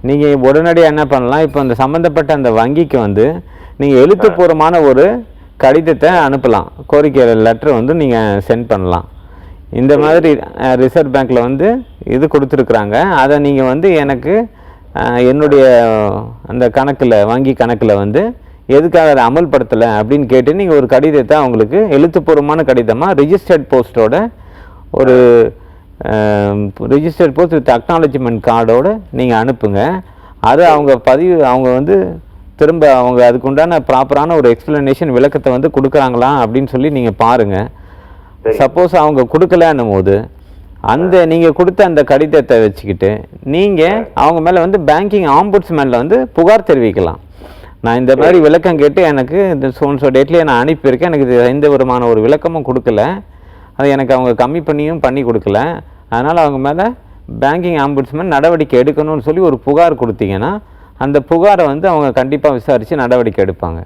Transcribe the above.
நீங்கள் உடனடியாக என்ன பண்ணலாம், இப்போ அந்த சம்மந்தப்பட்ட அந்த வங்கிக்கு வந்து நீங்கள் எழுத்துப்பூர்வமான ஒரு கடிதத்தை அனுப்பலாம். கோரிக்கை லெட்டர் வந்து நீங்கள் சென்ட் பண்ணலாம். இந்த மாதிரி ரிசர்வ் பேங்க்கில் வந்து இது கொடுத்துருக்குறாங்க. அதை நீங்கள் வந்து எனக்கு என்னுடைய அந்த கணக்கில், வங்கி கணக்கில் வந்து எதுக்காக அதை அமல்படுத்தலை அப்படின்னு கேட்டு நீங்கள் ஒரு கடிதத்தை அவங்களுக்கு எழுத்துப்பூர்வமான கடிதமாக ரிஜிஸ்டர்ட் போஸ்ட்டோட ஒரு ரிஜிஸ்டர்ட் போஸ்ட் வித் அக்னாலஜ்மெண்ட் கார்டோடு நீங்கள் அனுப்புங்க. அதை அவங்க வந்து திரும்ப அவங்க அதுக்குண்டான ப்ராப்பரான ஒரு எக்ஸ்ப்ளனேஷன் விளக்கத்தை வந்து கொடுக்குறாங்களா அப்படின்னு சொல்லி நீங்கள் பாருங்கள். சப்போஸ் அவங்க கொடுக்கலன்னும் போது அந்த நீங்கள் கொடுத்த அந்த கடிதத்தை வச்சுக்கிட்டு நீங்கள் அவங்க மேலே வந்து பேங்கிங் ஆம்புட்ஸ்மேனில் வந்து புகார் தெரிவிக்கலாம். நான் இந்த மாதிரி விளக்கம் கேட்டு எனக்கு இந்த சோன்ஸோ டேட்லேயே நான் அனுப்பியிருக்கேன், எனக்கு இது எந்த விதமான ஒரு விளக்கமும் கொடுக்கல, அது எனக்கு அவங்க கம்மி பண்ணி கொடுக்கல, அதனால் அவங்க மேலே பேங்கிங் ஆம்புட்ஸ்மேன் நடவடிக்கை எடுக்கணும்னு சொல்லி ஒரு புகார் கொடுத்தீங்கன்னா அந்த புகாரை வந்து அவங்க கண்டிப்பாக விசாரித்து நடவடிக்கை எடுப்பாங்க.